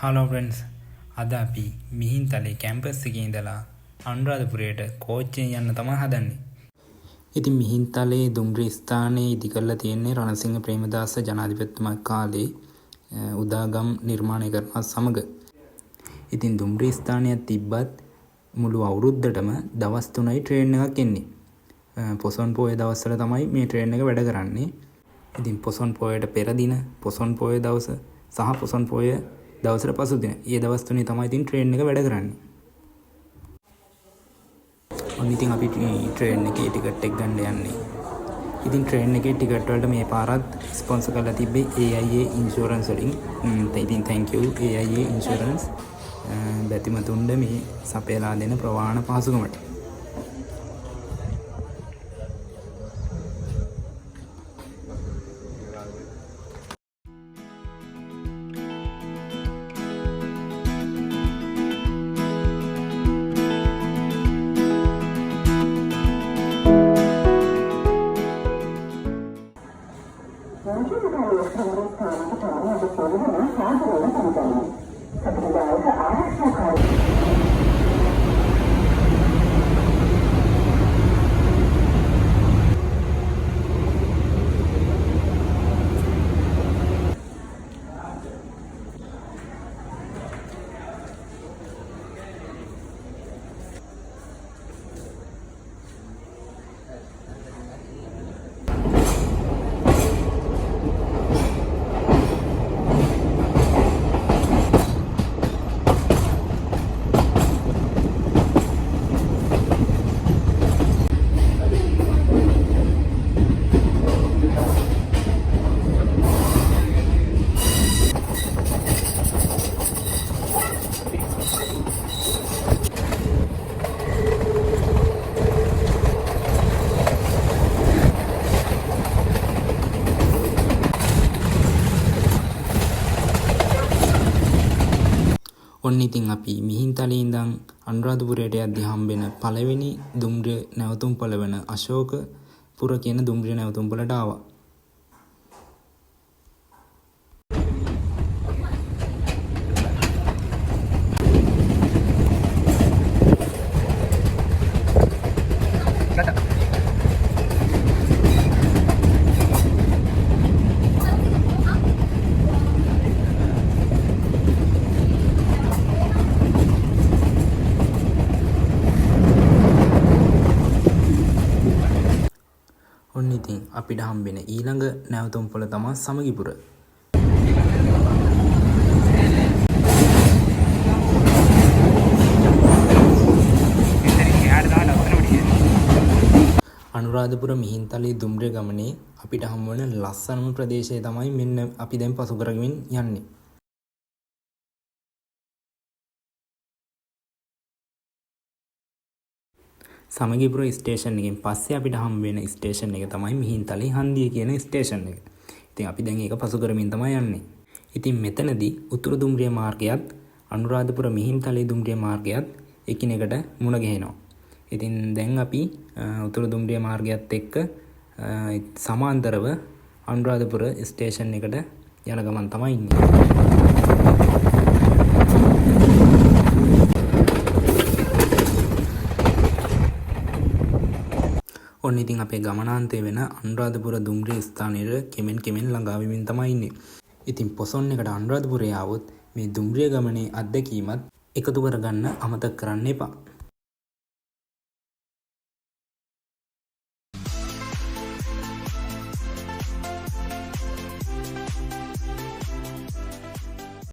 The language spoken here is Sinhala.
හලෝ ෆ්‍රෙන්ඩ්ස්, අද අපි මිහින්තලේ කැම්පස් එකේ ඉඳලා අනුරාධපුරයට කෝච්චියෙන් යන්න තමයි හදන්නේ. ඉතින් මිහින්තලේ දුම්රිය ස්ථානයේ ඉදි කරලා තියෙන්නේ රණසිංහ ප්‍රේමදාස ජනාධිපතිතුමා කාලේ උදාගම් නිර්මාණය කරනවත් සමග. ඉතින් දුම්රිය ස්ථානයක් තිබ්බත් මුළු අවුරුද්දටම දවස් 3යි ට්‍රේන් එකක් එන්නේ. පොසොන් පොය දවස්වල තමයි මේ ට්‍රේන් එක වැඩ කරන්නේ. ඉතින් පොසොන් පොයට පෙර දින, පොසොන් පොය දවස සහ පොසොන් පොය දවසට පසු දින. මේ දවස් තුනේ තමයි ඉතින් ට්‍රේන් එක වැඩ කරන්නේ. ඔන්න ඉතින් අපි ට්‍රේන් එකේ ටිකට් එක ගන්න යන්නේ. ඉතින් ට්‍රේන් එකේ ටිකට් වලට මේ පාරත් ස්පොන්සර් කරලා තිබ්බේ AIA ඉන්ෂුරන්ස් වලින්. ඉතින් thank you AIA ඉන්ෂුරන්ස් බැතිමතුන්ට මේ සපයලා දෙන ප්‍රවාහන පහසුකමට. ඔන්න ඉතින් අපි මිහින්තලේ ඉඳන් අනුරාධපුරයට යද්දී හම්බෙන පළවෙනි දුම්රිය නැවතුම්පොළ වන අශෝකපුර කියන දුම්රිය නැවතුම්පොළට ආවා. ඔන්න ඉතින් අපිට හම්බෙන ඊළඟ නැවතුම්පොළ තමයි සමගිපුර. අනුරාධපුර මිහින්තලේ දුම්රිය ගමනේ අපිට හම්බ වෙන ලස්සනම ප්‍රදේශය තමයි මෙන්න අපි දැන් පසු කරගෙන යන්නේ. සමගිපුර ස්ටේෂන් එකෙන් පස්සේ අපිට හම්බ වෙන ස්ටේෂන් එක තමයි මිහින්තලේ හන්දිය කියන ස්ටේෂන් එක. ඉතින් අපි දැන් ඒක පසු කරමින් තමයි යන්නේ. ඉතින් මෙතනදී උතුරු දුම්රිය මාර්ගයත් අනුරාධපුර මිහින්තලේ දුම්රිය මාර්ගයත් එකිනෙකට මුණ ගැහෙනවා. ඉතින් දැන් අපි උතුරු දුම්රිය මාර්ගයත් එක්ක සමාන්තරව අනුරාධපුර ස්ටේෂන් එකට යන ගමන් තමයි ඉන්නේ. ඔන්න ඉතින් අපේ ගමනාන්තය වෙන අනුරාධපුර දුම්රිය ස්ථානයට කෙමෙන් ළඟා වෙමින් තමයි ඉන්නේ. ඉතින් පොසොන් එකට අනුරාධපුරේ ආවොත් මේ දුම්රිය ගමනේ අත්දැකීමත් එකතු කරගන්න අමතක කරන්න එපා.